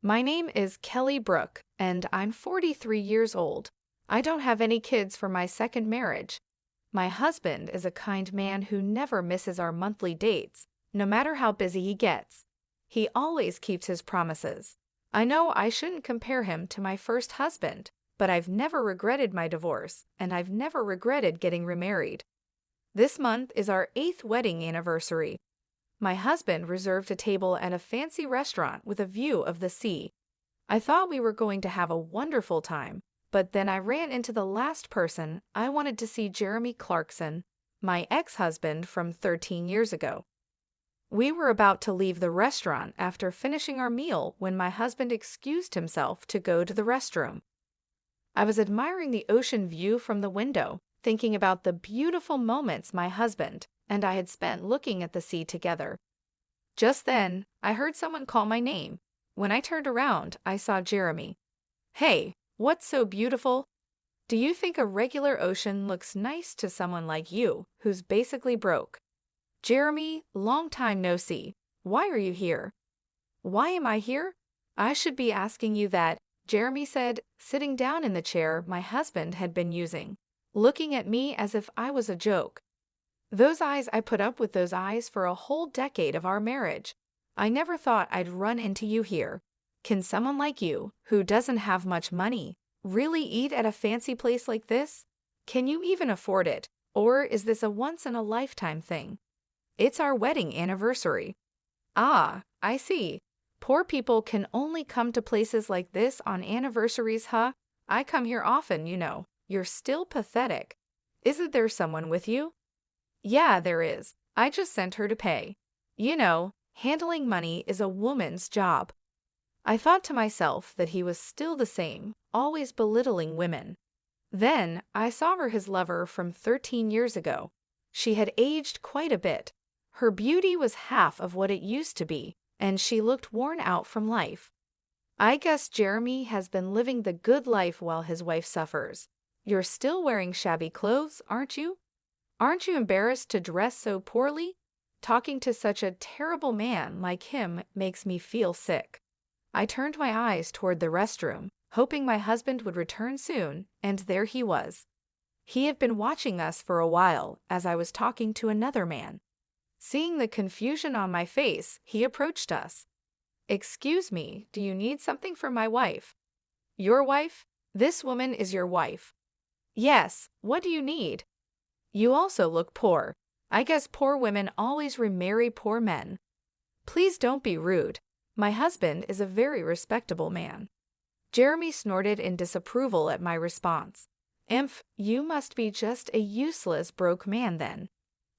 My name is Kelly Brooke, and I'm 43 years old. I don't have any kids from my second marriage. My husband is a kind man who never misses our monthly dates, no matter how busy he gets. He always keeps his promises. I know I shouldn't compare him to my first husband, but I've never regretted my divorce, and I've never regretted getting remarried. This month is our 8th wedding anniversary. My husband reserved a table at a fancy restaurant with a view of the sea. I thought we were going to have a wonderful time, but then I ran into the last person I wanted to see, Jeremy Clarkson, my ex-husband from 13 years ago. We were about to leave the restaurant after finishing our meal when my husband excused himself to go to the restroom. I was admiring the ocean view from the window, thinking about the beautiful moments my husband and I had spent looking at the sea together. Just then, I heard someone call my name. When I turned around, I saw Jeremy. "Hey, what's so beautiful? Do you think a regular ocean looks nice to someone like you, who's basically broke?" "Jeremy, long time no see. Why are you here?" "Why am I here? I should be asking you that," Jeremy said, sitting down in the chair my husband had been using, looking at me as if I was a joke. I put up with those eyes for a whole decade of our marriage. I never thought I'd run into you here. Can someone like you, who doesn't have much money, really eat at a fancy place like this? Can you even afford it? Or is this a once-in-a-lifetime thing? It's our wedding anniversary. Ah, I see. Poor people can only come to places like this on anniversaries, huh? I come here often, you know. You're still pathetic. Isn't there someone with you? Yeah, there is. I just sent her to pay. You know, handling money is a woman's job. I thought to myself that he was still the same, always belittling women. Then I saw her his lover from 13 years ago. She had aged quite a bit. Her beauty was half of what it used to be, and she looked worn out from life. I guess Jeremy has been living the good life while his wife suffers. You're still wearing shabby clothes, aren't you? Aren't you embarrassed to dress so poorly? Talking to such a terrible man like him makes me feel sick. I turned my eyes toward the restroom, hoping my husband would return soon, and there he was. He had been watching us for a while as I was talking to another man. Seeing the confusion on my face, he approached us. "Excuse me, do you need something from my wife?" "Your wife? This woman is your wife." "Yes, what do you need?" "You also look poor. I guess poor women always remarry poor men." "Please don't be rude. My husband is a very respectable man." Jeremy snorted in disapproval at my response. "Imph, you must be just a useless broke man then."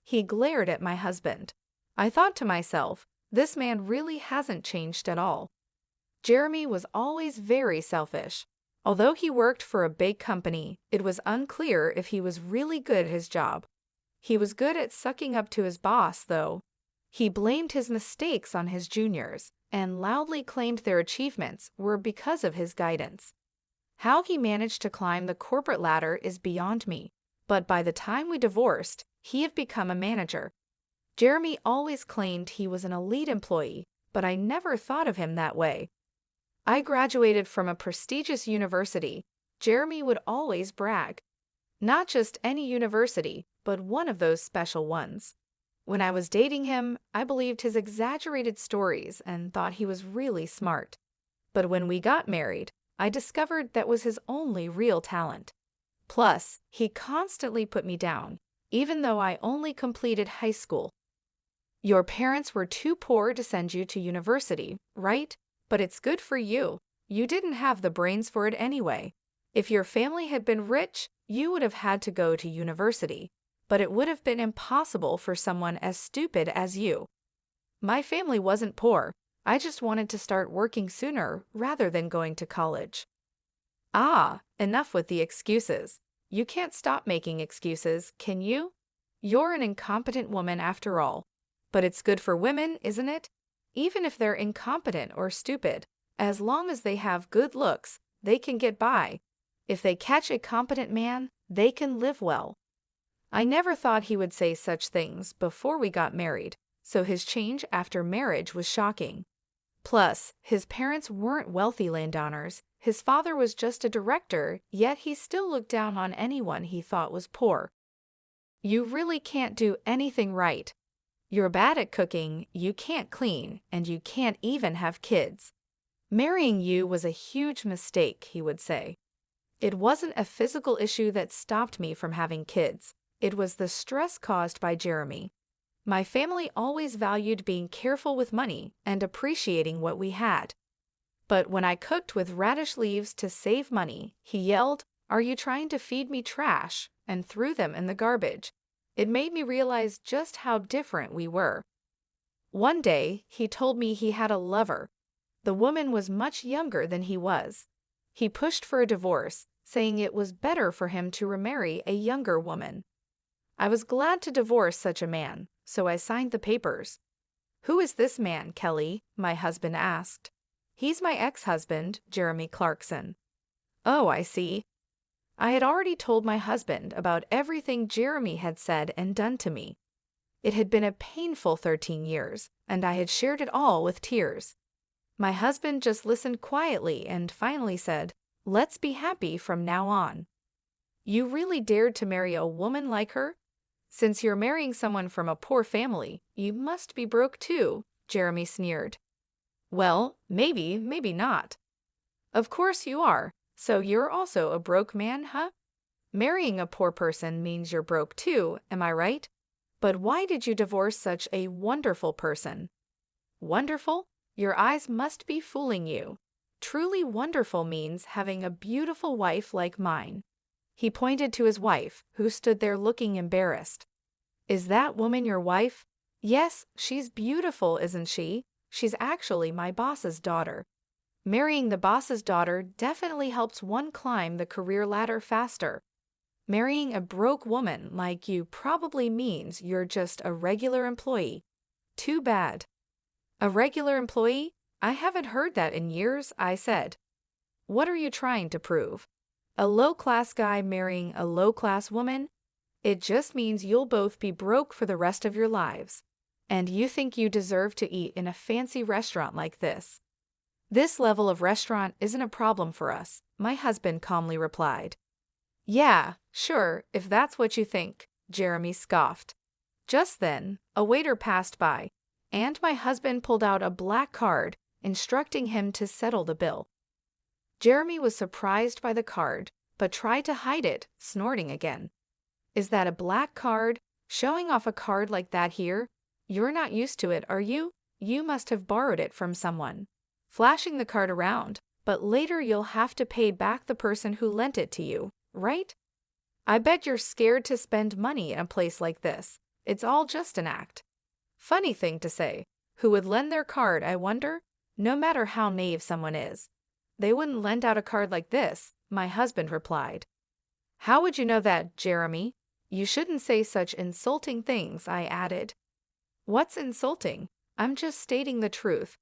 He glared at my husband. I thought to myself, this man really hasn't changed at all. Jeremy was always very selfish. Although he worked for a big company, it was unclear if he was really good at his job. He was good at sucking up to his boss, though. He blamed his mistakes on his juniors and loudly claimed their achievements were because of his guidance. How he managed to climb the corporate ladder is beyond me, but by the time we divorced, he had become a manager. Jeremy always claimed he was an elite employee, but I never thought of him that way. I graduated from a prestigious university, Jeremy would always brag. Not just any university, but one of those special ones. When I was dating him, I believed his exaggerated stories and thought he was really smart. But when we got married, I discovered that was his only real talent. Plus, he constantly put me down, even though I only completed high school. "Your parents were too poor to send you to university, right? But it's good for you. You didn't have the brains for it anyway. If your family had been rich, you would have had to go to university, but it would have been impossible for someone as stupid as you." "My family wasn't poor. I just wanted to start working sooner rather than going to college." Ah, enough with the excuses. You can't stop making excuses, can you? You're an incompetent woman after all. But it's good for women, isn't it? Even if they're incompetent or stupid, as long as they have good looks, they can get by. If they catch a competent man, they can live well. I never thought he would say such things before we got married, so his change after marriage was shocking. Plus, his parents weren't wealthy landowners. His father was just a director, yet he still looked down on anyone he thought was poor. You really can't do anything right. You're bad at cooking, you can't clean, and you can't even have kids. Marrying you was a huge mistake, he would say. It wasn't a physical issue that stopped me from having kids. It was the stress caused by Jeremy. My family always valued being careful with money and appreciating what we had. But when I cooked with radish leaves to save money, he yelled, "Are you trying to feed me trash?" and threw them in the garbage. It made me realize just how different we were. One day, he told me he had a lover. The woman was much younger than he was. He pushed for a divorce, saying it was better for him to remarry a younger woman. I was glad to divorce such a man, so I signed the papers. "Who is this man, Kelly?" my husband asked. "He's my ex-husband, Jeremy Clarkson." "Oh, I see." I had already told my husband about everything Jeremy had said and done to me. It had been a painful 13 years, and I had shared it all with tears. My husband just listened quietly and finally said, "Let's be happy from now on." "You really dared to marry a woman like her? Since you're marrying someone from a poor family, you must be broke too," Jeremy sneered. "Well, maybe, maybe not." "Of course you are. So you're also a broke man, huh? Marrying a poor person means you're broke too, am I right? But why did you divorce such a wonderful person?" "Wonderful? Your eyes must be fooling you. Truly wonderful means having a beautiful wife like mine." He pointed to his wife, who stood there looking embarrassed. "Is that woman your wife?" "Yes, she's beautiful, isn't she? She's actually my boss's daughter." Marrying the boss's daughter definitely helps one climb the career ladder faster. Marrying a broke woman like you probably means you're just a regular employee. Too bad. "A regular employee? I haven't heard that in years," I said. "What are you trying to prove? A low-class guy marrying a low-class woman? It just means you'll both be broke for the rest of your lives. And you think you deserve to eat in a fancy restaurant like this." "This level of restaurant isn't a problem for us," my husband calmly replied. "Yeah, sure, if that's what you think," Jeremy scoffed. Just then, a waiter passed by, and my husband pulled out a black card, instructing him to settle the bill. Jeremy was surprised by the card, but tried to hide it, snorting again. "Is that a black card? Showing off a card like that here? You're not used to it, are you? You must have borrowed it from someone." "Flashing the card around, but later you'll have to pay back the person who lent it to you, right? I bet you're scared to spend money in a place like this. It's all just an act." Funny thing to say. Who would lend their card, I wonder? No matter how naive someone is. "They wouldn't lend out a card like this," my husband replied. "How would you know that, Jeremy? You shouldn't say such insulting things," I added. "What's insulting? I'm just stating the truth.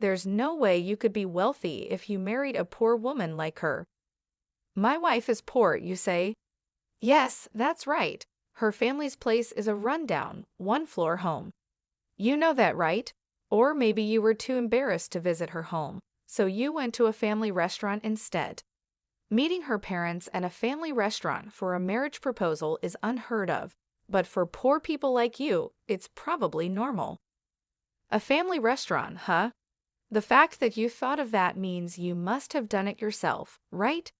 There's no way you could be wealthy if you married a poor woman like her." "My wife is poor, you say?" "Yes, that's right. Her family's place is a rundown, one-floor home. You know that, right? Or maybe you were too embarrassed to visit her home, so you went to a family restaurant instead." Meeting her parents at a family restaurant for a marriage proposal is unheard of, but for poor people like you, it's probably normal. "A family restaurant, huh? The fact that you thought of that means you must have done it yourself, right?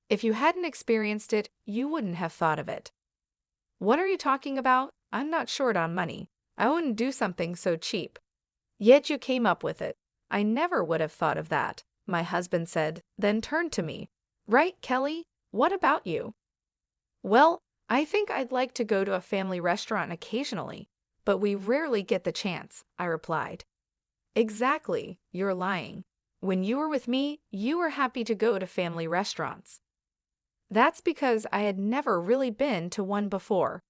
If you hadn't experienced it, you wouldn't have thought of it." "What are you talking about? I'm not short on money. I wouldn't do something so cheap." "Yet you came up with it. I never would have thought of that," my husband said, then turned to me. "Right, Kelly? What about you?" "Well, I think I'd like to go to a family restaurant occasionally, but we rarely get the chance," I replied. "Exactly, you're lying. When you were with me, you were happy to go to family restaurants." "That's because I had never really been to one before."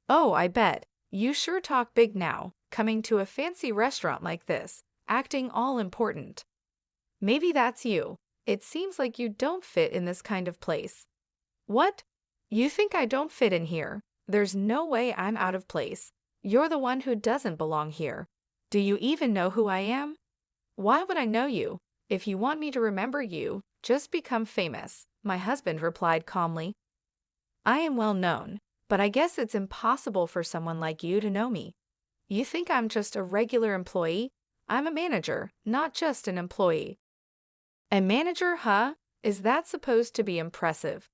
"Oh, I bet. You sure talk big now, coming to a fancy restaurant like this, acting all important." "Maybe that's you. It seems like you don't fit in this kind of place." "What? You think I don't fit in here? There's no way I'm out of place. You're the one who doesn't belong here. Do you even know who I am?" Why would I know you? If you want me to remember you, just become famous, my husband replied calmly. I am well known, but I guess it's impossible for someone like you to know me. You think I'm just a regular employee? I'm a manager, not just an employee. A manager, huh? Is that supposed to be impressive?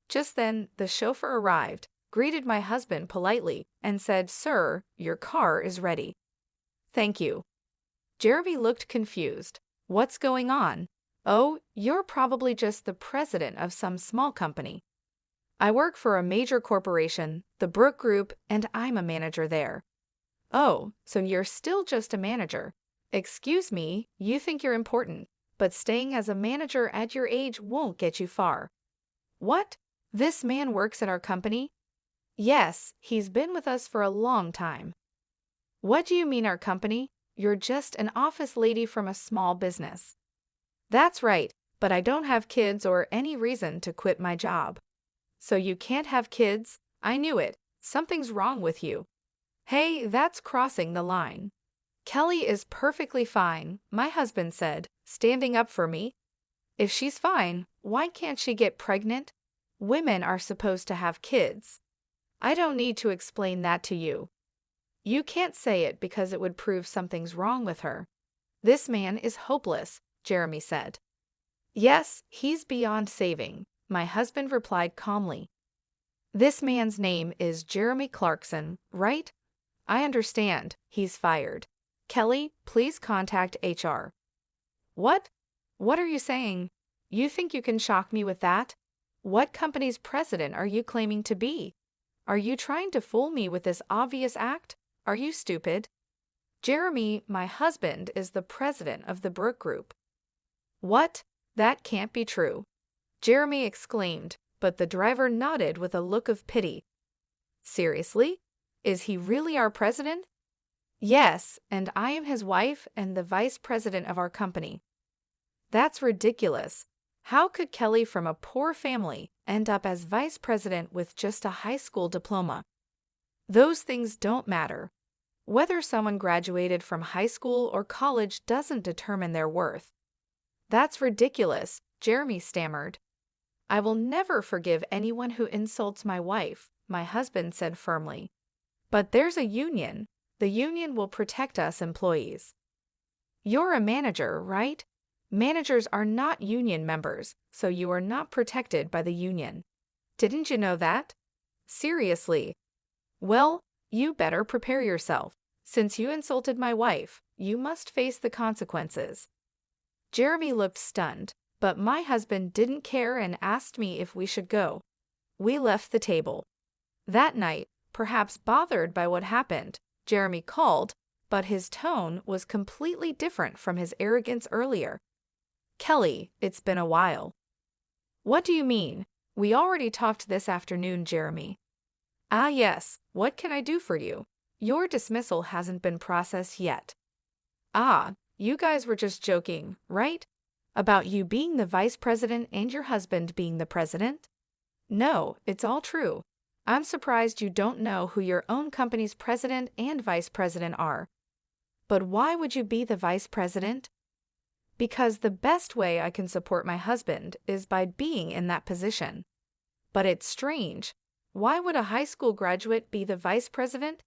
Just then, the chauffeur arrived, greeted my husband politely, and said, Sir, your car is ready. Thank you. Jeremy looked confused. What's going on? Oh, you're probably just the president of some small company. I work for a major corporation, the Brook Group, and I'm a manager there. Oh, so you're still just a manager. Excuse me, you think you're important, but staying as a manager at your age won't get you far. What? This man works at our company? Yes, he's been with us for a long time. What do you mean our company? You're just an office lady from a small business. That's right, but I don't have kids or any reason to quit my job. So you can't have kids? I knew it. Something's wrong with you. Hey, that's crossing the line. Kelly is perfectly fine, my husband said, standing up for me. If she's fine, why can't she get pregnant? Women are supposed to have kids. I don't need to explain that to you. You can't say it because it would prove something's wrong with her. This man is hopeless, Jeremy said. Yes, he's beyond saving, my husband replied calmly. This man's name is Jeremy Clarkson, right? I understand, he's fired. Kelly, please contact HR. What? What are you saying? You think you can shock me with that? What company's president are you claiming to be? Are you trying to fool me with this obvious act? Are you stupid? Jeremy, my husband, is the president of the Brook Group. What? That can't be true. Jeremy exclaimed, but the driver nodded with a look of pity. Seriously? Is he really our president? Yes, and I am his wife and the vice president of our company. That's ridiculous. How could Kelly from a poor family end up as vice president with just a high school diploma? Those things don't matter. Whether someone graduated from high school or college doesn't determine their worth. That's ridiculous, Jeremy stammered. I will never forgive anyone who insults my wife, my husband said firmly. But there's a union. The union will protect us employees. You're a manager, right? Managers are not union members, so you are not protected by the union. Didn't you know that? Seriously. Well, you better prepare yourself. Since you insulted my wife, you must face the consequences. Jeremy looked stunned, but my husband didn't care and asked me if we should go. We left the table. That night, perhaps bothered by what happened, Jeremy called, but his tone was completely different from his arrogance earlier. Kelly, it's been a while. What do you mean? We already talked this afternoon, Jeremy. Ah, yes, what can I do for you? Your dismissal hasn't been processed yet. Ah, you guys were just joking, right? About you being the vice president and your husband being the president? No, it's all true. I'm surprised you don't know who your own company's president and vice president are. But why would you be the vice president? Because the best way I can support my husband is by being in that position. But it's strange. Why would a high school graduate be the vice president?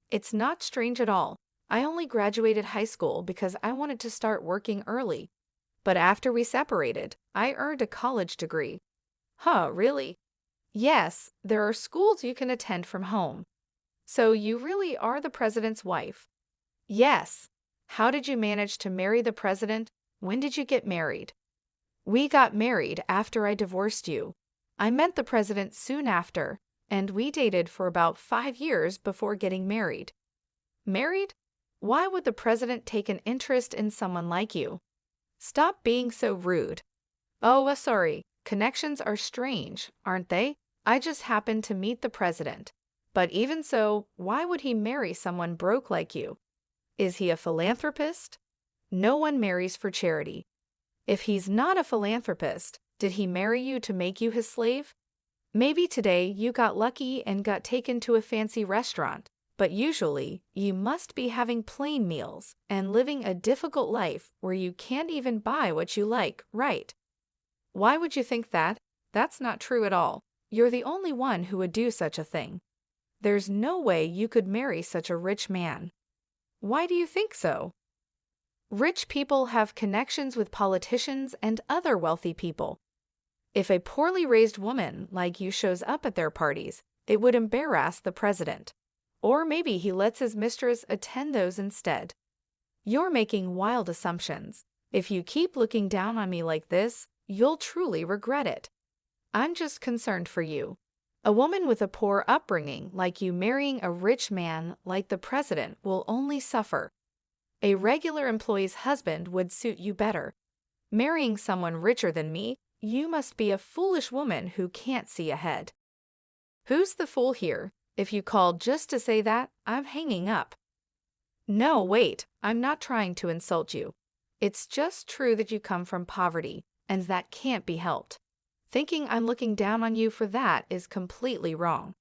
It's not strange at all. I only graduated high school because I wanted to start working early. But after we separated, I earned a college degree. Huh, really? Yes, there are schools you can attend from home. So you really are the president's wife? Yes. How did you manage to marry the president? When did you get married? We got married after I divorced you. I met the president soon after, and we dated for about 5 years before getting married. Married? Why would the president take an interest in someone like you? Stop being so rude. Oh, sorry. Connections are strange, aren't they? I just happened to meet the president. But even so, why would he marry someone broke like you? Is he a philanthropist? No one marries for charity. If he's not a philanthropist, did he marry you to make you his slave? Maybe today you got lucky and got taken to a fancy restaurant, But usually, you must be having plain meals and living a difficult life where you can't even buy what you like, right? Why would you think that? That's not true at all. You're the only one who would do such a thing. There's no way you could marry such a rich man. Why do you think so? Rich people have connections with politicians and other wealthy people. If a poorly raised woman like you shows up at their parties, it would embarrass the president. Or maybe he lets his mistress attend those instead. You're making wild assumptions. If you keep looking down on me like this, you'll truly regret it. I'm just concerned for you. A woman with a poor upbringing like you marrying a rich man like the president will only suffer. A regular employee's husband would suit you better. Marrying someone richer than me, you must be a foolish woman who can't see ahead. Who's the fool here? If you called just to say that, I'm hanging up. No, wait, I'm not trying to insult you. It's just true that you come from poverty, and that can't be helped. Thinking I'm looking down on you for that is completely wrong.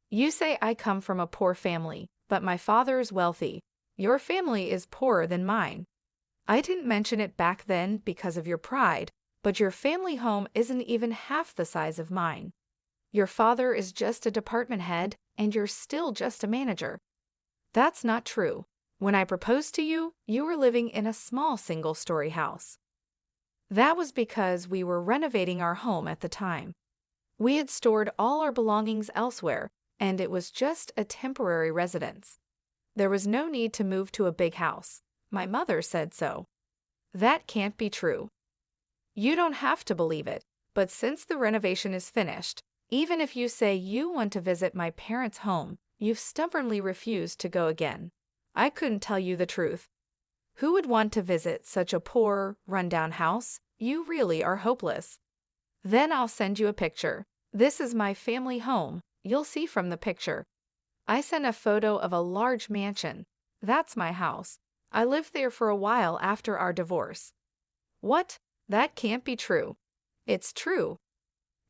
You say I come from a poor family, but my father is wealthy. Your family is poorer than mine. I didn't mention it back then because of your pride, but your family home isn't even half the size of mine. Your father is just a department head, and you're still just a manager. That's not true. When I proposed to you, you were living in a small single-story house. That was because we were renovating our home at the time. We had stored all our belongings elsewhere, and it was just a temporary residence. There was no need to move to a big house. My mother said so. That can't be true. You don't have to believe it, but since the renovation is finished, even if you say you want to visit my parents' home, you've stubbornly refused to go again. I couldn't tell you the truth. Who would want to visit such a poor, run-down house? You really are hopeless. Then I'll send you a picture. This is my family home. You'll see from the picture. I sent a photo of a large mansion. That's my house. I lived there for a while after our divorce. What? That can't be true. It's true.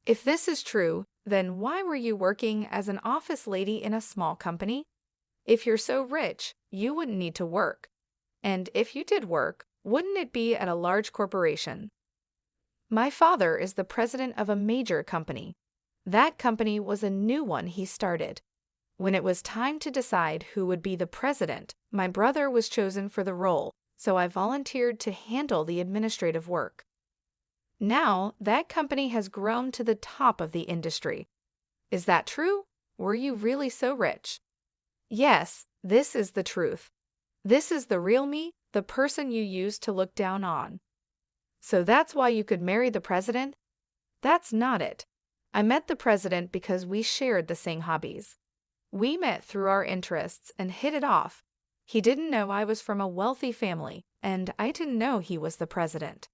If this is true, then why were you working as an office lady in a small company? If you're so rich, you wouldn't need to work. And if you did work, wouldn't it be at a large corporation? My father is the president of a major company. That company was a new one he started. When it was time to decide who would be the president, my brother was chosen for the role, so I volunteered to handle the administrative work. Now, that company has grown to the top of the industry. Is that true? Were you really so rich? Yes, this is the truth. This is the real me, the person you used to look down on. So that's why you could marry the president? That's not it. I met the president because we shared the same hobbies. We met through our interests and hit it off. He didn't know I was from a wealthy family, and I didn't know he was the president.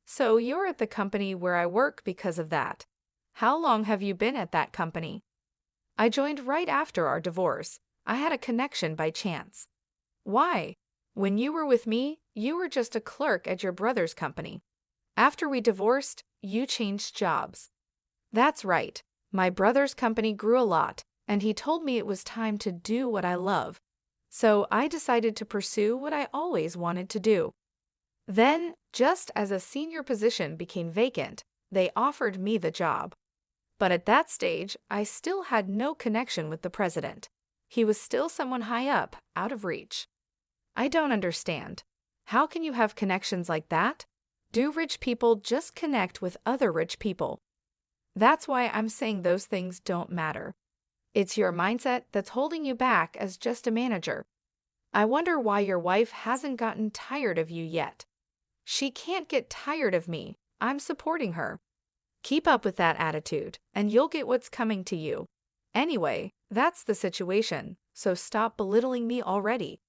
So you're at the company where I work because of that. How long have you been at that company? I joined right after our divorce. I had a connection by chance. Why? When you were with me, you were just a clerk at your brother's company. After we divorced, you changed jobs. That's right. My brother's company grew a lot, and he told me it was time to do what I love. So I decided to pursue what I always wanted to do. Then, just as a senior position became vacant, they offered me the job. But at that stage, I still had no connection with the president. He was still someone high up, out of reach. I don't understand. How can you have connections like that? Do rich people just connect with other rich people? That's why I'm saying those things don't matter. It's your mindset that's holding you back as just a manager. I wonder why your wife hasn't gotten tired of you yet. She can't get tired of me. I'm supporting her. Keep up with that attitude, and you'll get what's coming to you. Anyway, that's the situation, so stop belittling me already.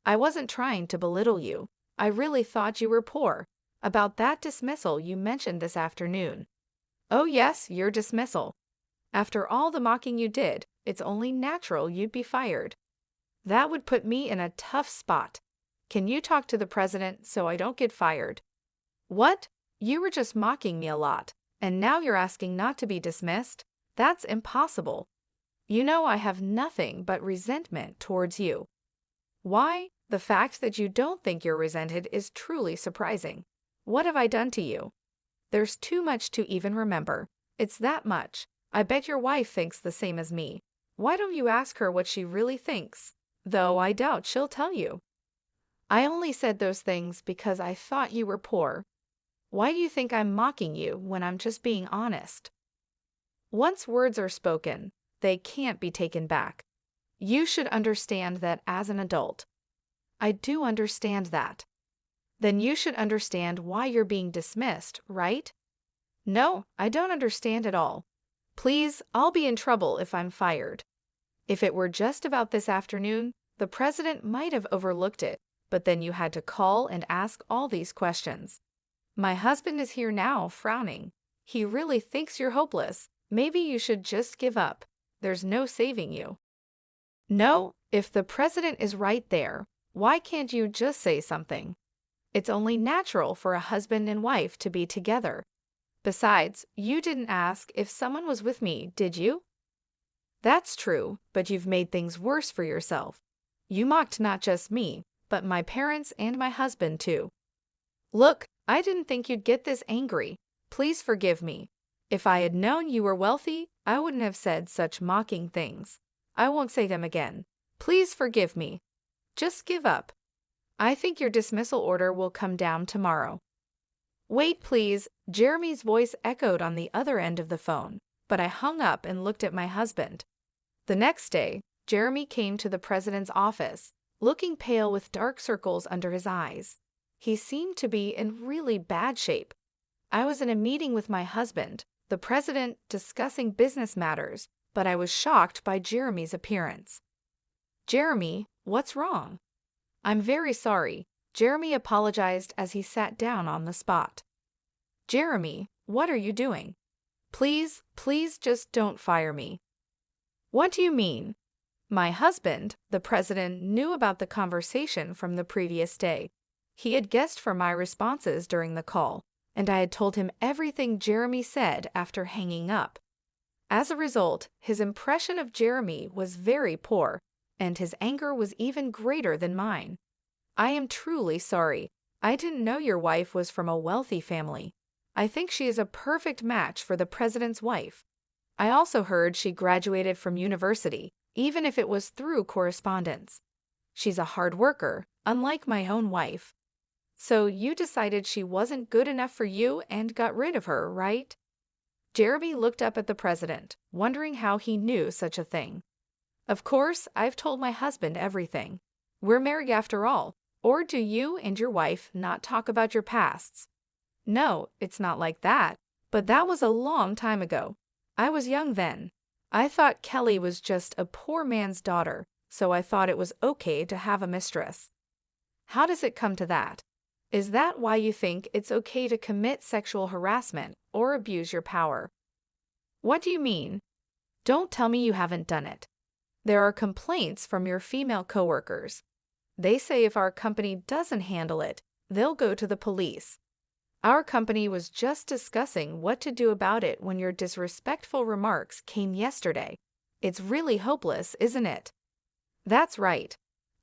I wasn't trying to belittle you. I really thought you were poor. About that dismissal you mentioned this afternoon. Oh yes, your dismissal. After all the mocking you did, it's only natural you'd be fired. That would put me in a tough spot. Can you talk to the president so I don't get fired? What? You were just mocking me a lot, and now you're asking not to be dismissed? That's impossible. You know I have nothing but resentment towards you. Why? The fact that you don't think you're resented is truly surprising. What have I done to you? There's too much to even remember. It's that much. I bet your wife thinks the same as me. Why don't you ask her what she really thinks? Though I doubt she'll tell you. I only said those things because I thought you were poor. Why do you think I'm mocking you when I'm just being honest? Once words are spoken, they can't be taken back. You should understand that as an adult. I do understand that. Then you should understand why you're being dismissed, right? No, I don't understand at all. Please, I'll be in trouble if I'm fired. If it were just about this afternoon, the president might have overlooked it, but then you had to call and ask all these questions. My husband is here now, frowning. He really thinks you're hopeless. Maybe you should just give up. There's no saving you. No, if the president is right there, why can't you just say something? It's only natural for a husband and wife to be together. Besides, you didn't ask if someone was with me, did you? That's true, but you've made things worse for yourself. You mocked not just me, but my parents and my husband too. Look, I didn't think you'd get this angry. Please forgive me. If I had known you were wealthy, I wouldn't have said such mocking things. I won't say them again. Please forgive me. Just give up. I think your dismissal order will come down tomorrow. Wait, please. Jeremy's voice echoed on the other end of the phone, but I hung up and looked at my husband. The next day, Jeremy came to the president's office, looking pale with dark circles under his eyes. He seemed to be in really bad shape. I was in a meeting with my husband, the president, discussing business matters, but I was shocked by Jeremy's appearance. Jeremy, what's wrong? I'm very sorry. Jeremy apologized as he sat down on the spot. Jeremy, what are you doing? Please, please just don't fire me. What do you mean? My husband, the president, knew about the conversation from the previous day. He had guessed from my responses during the call, and I had told him everything Jeremy said after hanging up. As a result, his impression of Jeremy was very poor, and his anger was even greater than mine. I am truly sorry. I didn't know your wife was from a wealthy family. I think she is a perfect match for the president's wife. I also heard she graduated from university, even if it was through correspondence. She's a hard worker, unlike my own wife. So you decided she wasn't good enough for you and got rid of her, right? Jeremy looked up at the president, wondering how he knew such a thing. Of course, I've told my husband everything. We're married after all. Or do you and your wife not talk about your pasts? No, it's not like that. But that was a long time ago. I was young then. I thought Kelly was just a poor man's daughter, so I thought it was okay to have a mistress. How does it come to that? Is that why you think it's okay to commit sexual harassment or abuse your power? What do you mean? Don't tell me you haven't done it. There are complaints from your female coworkers. They say if our company doesn't handle it, they'll go to the police. Our company was just discussing what to do about it when your disrespectful remarks came yesterday. It's really hopeless, isn't it? That's right.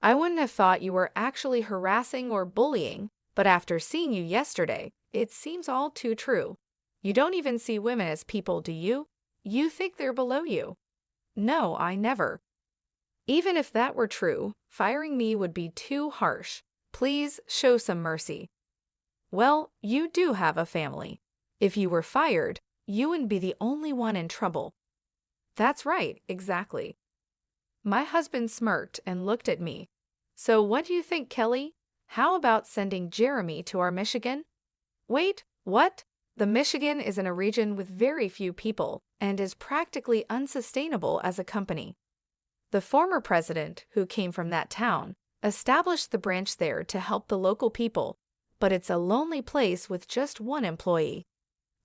I wouldn't have thought you were actually harassing or bullying, but after seeing you yesterday, it seems all too true. You don't even see women as people, do you? You think they're below you. No, I never. Even if that were true, firing me would be too harsh. Please show some mercy. Well, you do have a family. If you were fired, you wouldn't be the only one in trouble. That's right, exactly. My husband smirked and looked at me. So what do you think, Kelly? How about sending Jeremy to our Michigan? Wait, what? The Michigan is in a region with very few people and is practically unsustainable as a company. The former president, who came from that town, established the branch there to help the local people, but it's a lonely place with just one employee.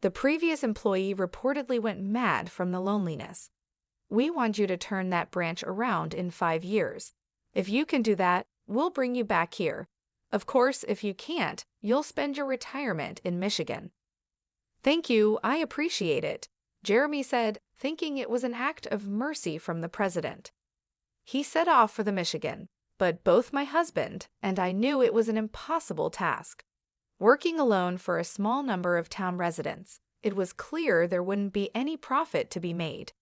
The previous employee reportedly went mad from the loneliness. We want you to turn that branch around in 5 years. If you can do that, we'll bring you back here. Of course, if you can't, you'll spend your retirement in Michigan. Thank you, I appreciate it. Jeremy said, thinking it was an act of mercy from the president. He set off for the Michigan, but both my husband and I knew it was an impossible task. Working alone for a small number of town residents, it was clear there wouldn't be any profit to be made.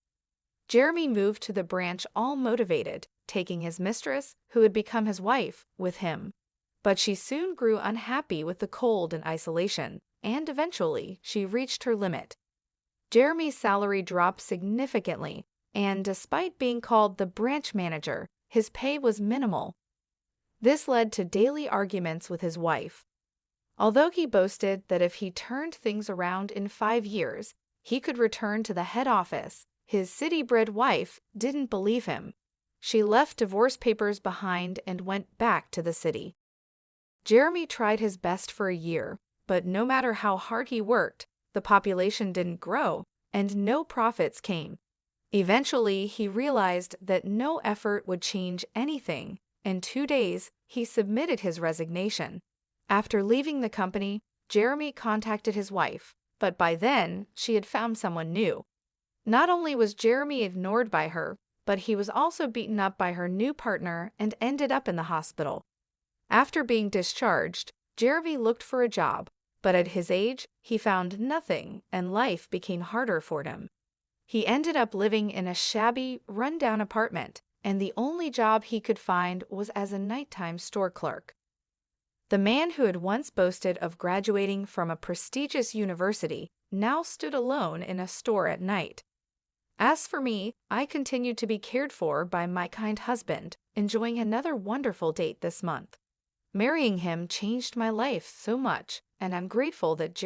Jeremy moved to the branch all motivated, taking his mistress, who had become his wife, with him. But she soon grew unhappy with the cold and isolation, and eventually she reached her limit. Jeremy's salary dropped significantly, and despite being called the branch manager, his pay was minimal. This led to daily arguments with his wife. Although he boasted that if he turned things around in 5 years, he could return to the head office, his city-bred wife didn't believe him. She left divorce papers behind and went back to the city. Jeremy tried his best for a year, but no matter how hard he worked, the population didn't grow, and no profits came. Eventually, he realized that no effort would change anything. In 2 days, he submitted his resignation. After leaving the company, Jeremy contacted his wife, but by then, she had found someone new. Not only was Jeremy ignored by her, but he was also beaten up by her new partner and ended up in the hospital. After being discharged, Jeremy looked for a job, but at his age, he found nothing and life became harder for him. He ended up living in a shabby, run-down apartment, and the only job he could find was as a nighttime store clerk. The man who had once boasted of graduating from a prestigious university now stood alone in a store at night. As for me, I continued to be cared for by my kind husband, enjoying another wonderful date this month. Marrying him changed my life so much, and I'm grateful that Jeremy